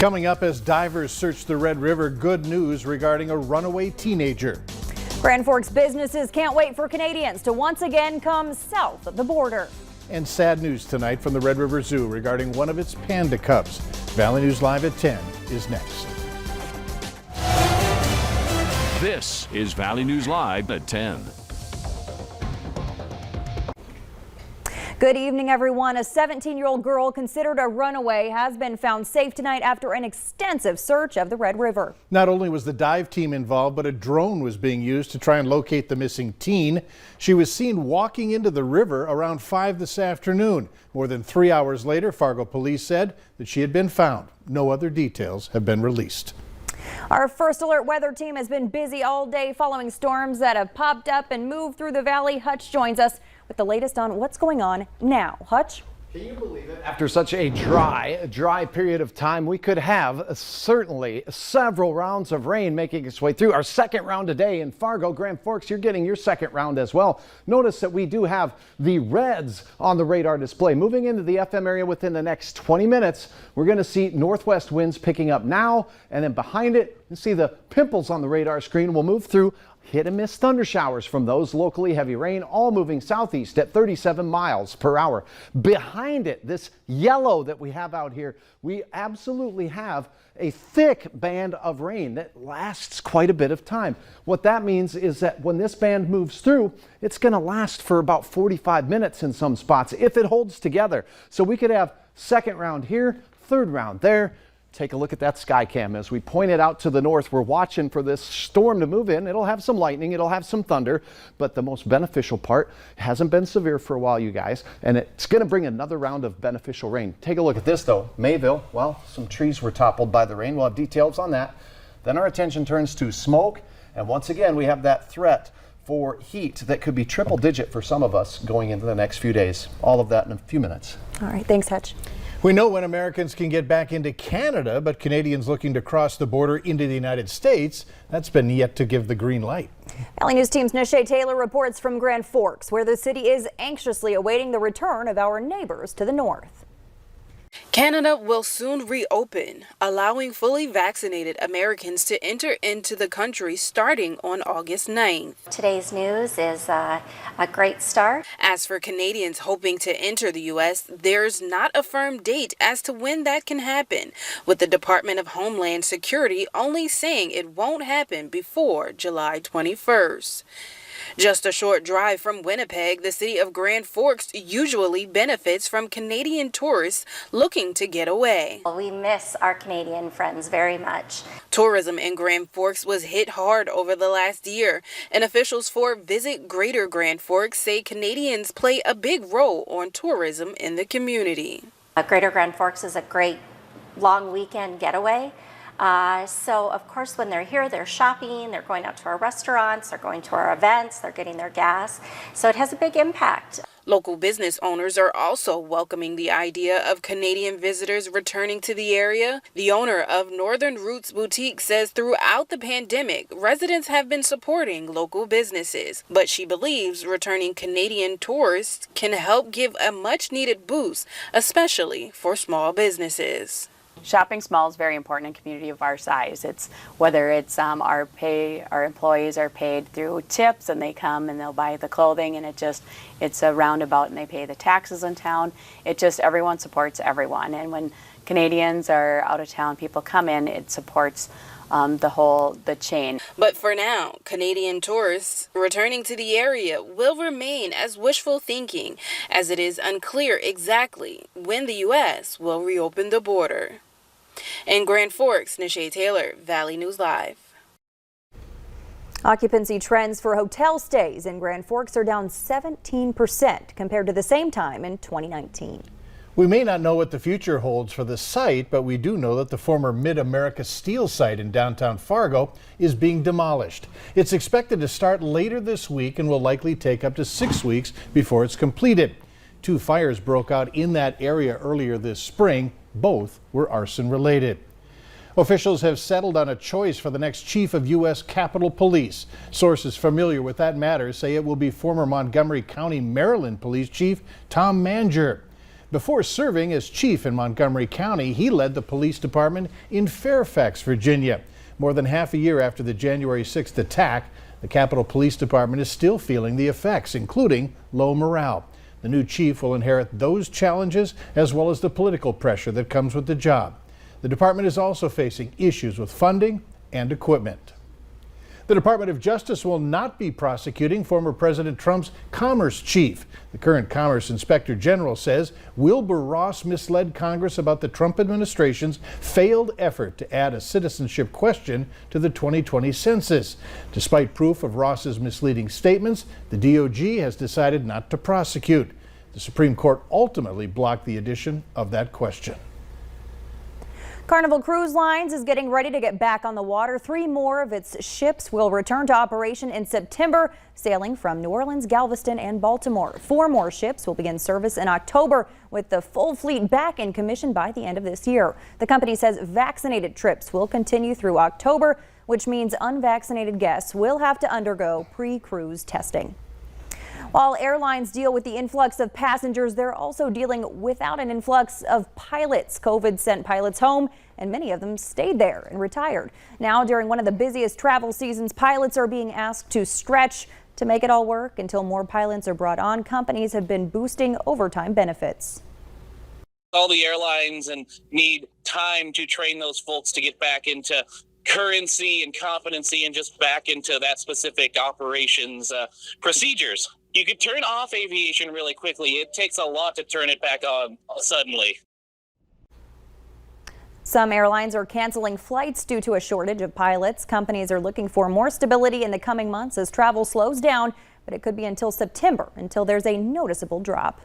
Coming up as divers search the Red River, good news regarding a runaway teenager. Grand Forks businesses can't wait for Canadians to once again come south of the border. And sad news tonight from the Red River Zoo regarding one of its panda cubs. Valley News Live at 10 is next. This is Valley News Live at 10. Good evening, everyone. A 17-year-old girl considered a runaway has been found safe tonight after an extensive search of the Red River. Not only was the dive team involved, but a drone was being used to try and locate the missing teen. She was seen walking into the river around 5 this afternoon. More than 3 hours later, Fargo police said that she had been found. No other details have been released. Our First Alert weather team has been busy all day following storms that have popped up and moved through the valley. Hutch joins us with the latest on what's going on now. Hutch? Can you believe it? After such a dry period of time, we could have certainly several rounds of rain making its way through. Our second round today in Fargo. Grand Forks, you're getting your second round as well. Notice that we do have the reds on the radar display. Moving into the FM area within the next 20 minutes, we're going to see northwest winds picking up now, and then behind it, you see the pimples on the radar screen will move through. Hit and miss thunder showers from those, locally heavy rain, all moving southeast at 37 miles per hour. Behind it, this yellow that we have out here, we absolutely have a thick band of rain that lasts quite a bit of time. What that means is that when this band moves through, it's going to last for about 45 minutes in some spots if it holds together. So we could have second round here, third round there. Take a look at that sky cam. As we pointed out to the north, we're watching for this storm to move in. It'll have some lightning, it'll have some thunder, but the most beneficial part hasn't been severe for a while, you guys, and it's going to bring another round of beneficial rain. Take a look at this though. Mayville, well, some trees were toppled by the rain. We'll have details on that. Then our attention turns to smoke, and once again we have that threat for heat that could be triple digit for some of us going into the next few days. All of that in a few minutes. All right, thanks, Hutch. We know when Americans can get back into Canada, but Canadians looking to cross the border into the United States, that's been yet to give the green light. Valley News Team's Nishay Taylor reports from Grand Forks, where the city is anxiously awaiting the return of our neighbors to the north. Canada will soon reopen, allowing fully vaccinated Americans to enter into the country starting on August 9th. Today's news is a great start. As for Canadians hoping to enter the U.S., there's not a firm date as to when that can happen, with the Department of Homeland Security only saying it won't happen before July 21st. Just a short drive from Winnipeg, the city of Grand Forks usually benefits from Canadian tourists looking to get away. We miss our Canadian friends very much. Tourism in Grand Forks was hit hard over the last year, and officials for Visit Greater Grand Forks say Canadians play a big role on tourism in the community. Greater Grand Forks is a great long weekend getaway. So of course when they're here, they're shopping, they're going out to our restaurants, they're going to our events, they're getting their gas. So it has a big impact. Local business owners are also welcoming the idea of Canadian visitors returning to the area. The owner of Northern Roots Boutique says throughout the pandemic, residents have been supporting local businesses, but she believes returning Canadian tourists can help give a much-needed boost, especially for small businesses. Shopping small is very important in a community of our size. It's whether it's our employees are paid through tips and they come and they'll buy the clothing, and it's a roundabout and they pay the taxes in town. Everyone supports everyone, and when Canadians are out of town, people come in, it supports the chain. But for now, Canadian tourists returning to the area will remain as wishful thinking, as it is unclear exactly when the U.S. will reopen the border. In Grand Forks, Nishay Taylor, Valley News Live. Occupancy trends for hotel stays in Grand Forks are down 17% compared to the same time in 2019. We may not know what the future holds for the site, but we do know that the former Mid-America Steel site in downtown Fargo is being demolished. It's expected to start later this week and will likely take up to 6 weeks before it's completed. 2 fires broke out in that area earlier this spring. Both were arson related. Officials have settled on a choice for the next chief of U.S. Capitol Police. Sources familiar with that matter say it will be former Montgomery County, Maryland Police Chief Tom Manger. Before serving as chief in Montgomery County, he led the police department in Fairfax, Virginia. More than half a year after the January 6th attack, the Capitol Police Department is still feeling the effects, including low morale. The new chief will inherit those challenges as well as the political pressure that comes with the job. The department is also facing issues with funding and equipment. The Department of Justice will not be prosecuting former President Trump's commerce chief. The current Commerce Inspector General says Wilbur Ross misled Congress about the Trump administration's failed effort to add a citizenship question to the 2020 census. Despite proof of Ross's misleading statements, the DOJ has decided not to prosecute. The Supreme Court ultimately blocked the addition of that question. Carnival Cruise Lines is getting ready to get back on the water. 3 more of its ships will return to operation in September, sailing from New Orleans, Galveston, and Baltimore. 4 more ships will begin service in October, with the full fleet back in commission by the end of this year. The company says vaccinated trips will continue through October, which means unvaccinated guests will have to undergo pre-cruise testing. While airlines deal with the influx of passengers, they're also dealing without an influx of pilots. COVID sent pilots home, and many of them stayed there and retired. Now, during one of the busiest travel seasons, pilots are being asked to stretch to make it all work. Until more pilots are brought on, companies have been boosting overtime benefits. All the airlines need time to train those folks to get back into currency and competency and just back into that specific operations procedures. You could turn off aviation really quickly. It takes a lot to turn it back on suddenly. Some airlines are canceling flights due to a shortage of pilots. Companies are looking for more stability in the coming months as travel slows down, but it could be until September until there's a noticeable drop.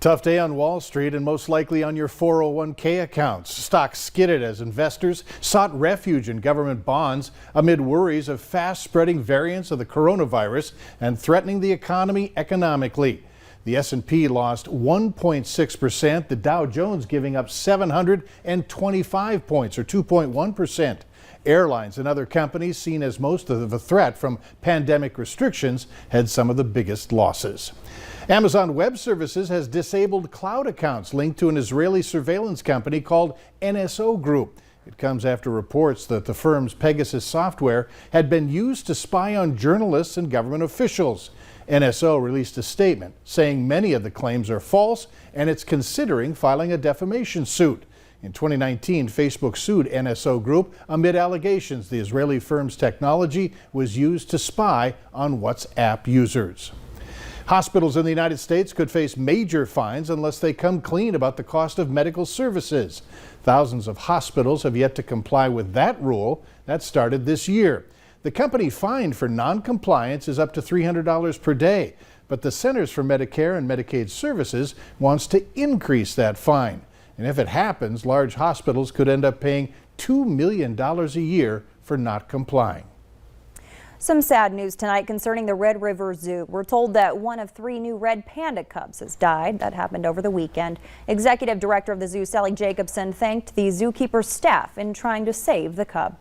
Tough day on Wall Street and most likely on your 401k accounts. Stocks skidded as investors sought refuge in government bonds amid worries of fast-spreading variants of the coronavirus and threatening the economy economically. The S&P lost 1.6%, the Dow Jones giving up 725 points or 2.1%. Airlines and other companies seen as most of the threat from pandemic restrictions had some of the biggest losses. Amazon Web Services has disabled cloud accounts linked to an Israeli surveillance company called NSO Group. It comes after reports that the firm's Pegasus software had been used to spy on journalists and government officials. NSO released a statement saying many of the claims are false and it's considering filing a defamation suit. In 2019, Facebook sued NSO Group amid allegations the Israeli firm's technology was used to spy on WhatsApp users. Hospitals in the United States could face major fines unless they come clean about the cost of medical services. Thousands of hospitals have yet to comply with that rule that started this year. The company fined for non-compliance is up to $300 per day, but the Centers for Medicare and Medicaid Services wants to increase that fine. And if it happens, large hospitals could end up paying $2 million a year for not complying. Some sad news tonight concerning the Red River Zoo. We're told that one of 3 new red panda cubs has died. That happened over the weekend. Executive Director of the zoo, Sally Jacobson, thanked the zookeeper staff in trying to save the cub.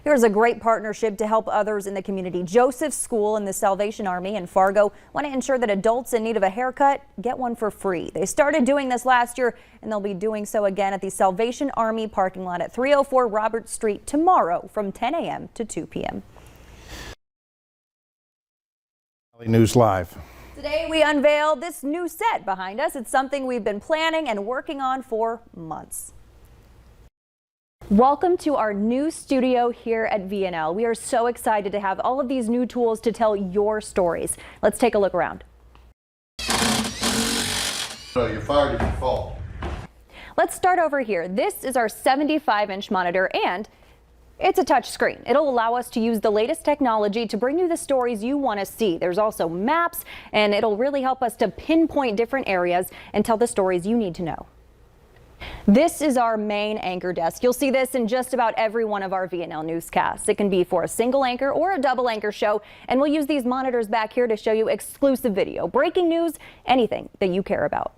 Here's a great partnership to help others in the community. Joseph School and the Salvation Army in Fargo want to ensure that adults in need of a haircut get one for free. They started doing this last year, and they'll be doing so again at the Salvation Army parking lot at 304 Robert Street tomorrow from 10 a.m. to 2 p.m. News Live. Today we unveiled this new set behind us. It's something we've been planning and working on for months. Welcome to our new studio here at VNL. We are so excited to have all of these new tools to tell your stories. Let's take a look around. So you're fired if you fall. Let's start over here. This is our 75-inch monitor, and it's a touch screen. It'll allow us to use the latest technology to bring you the stories you want to see. There's also maps, and it'll really help us to pinpoint different areas and tell the stories you need to know. This is our main anchor desk. You'll see this in just about every one of our VNL newscasts. It can be for a single anchor or a double anchor show, and we'll use these monitors back here to show you exclusive video, breaking news, anything that you care about.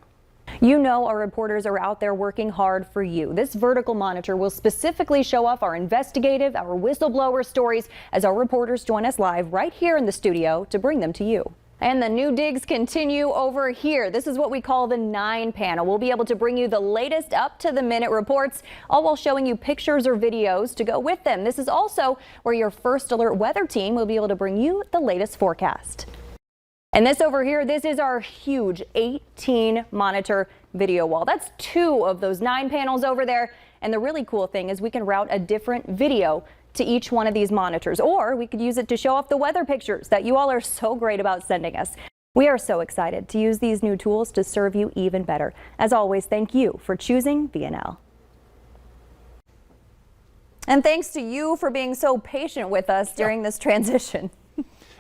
You know our reporters are out there working hard for you. This vertical monitor will specifically show off our investigative, our whistleblower stories as our reporters join us live right here in the studio to bring them to you. And the new digs continue over here. This is what we call the 9 panel. We'll be able to bring you the latest up-to-the-minute reports, all while showing you pictures or videos to go with them. This is also where your First Alert weather team will be able to bring you the latest forecast. And this over here, this is our huge 18-monitor video wall. That's 2 of those 9 panels over there. And the really cool thing is we can route a different video to each one of these monitors, or we could use it to show off the weather pictures that you all are so great about sending us. We are so excited to use these new tools to serve you even better. As always, thank you for choosing VNL. And thanks to you for being so patient with us during this transition.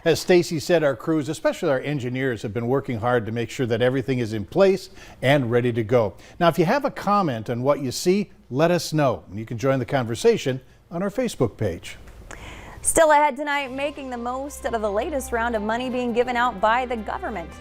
As Stacy said, our crews, especially our engineers, have been working hard to make sure that everything is in place and ready to go. Now, if you have a comment on what you see, let us know. You can join the conversation on our Facebook page. Still ahead tonight, making the most out of the latest round of money being given out by the government.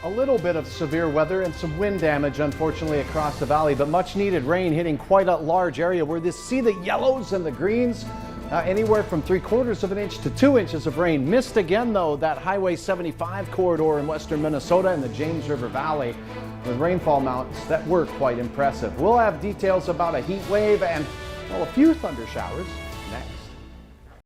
A little bit of severe weather and some wind damage, unfortunately, across the valley, but much needed rain hitting quite a large area where you see the yellows and the greens. Anywhere from 3/4 of an inch to 2 inches of rain. Missed again, though, that Highway 75 corridor in western Minnesota and the James River Valley with rainfall amounts that were quite impressive. We'll have details about a heat wave and, well, a few thunder showers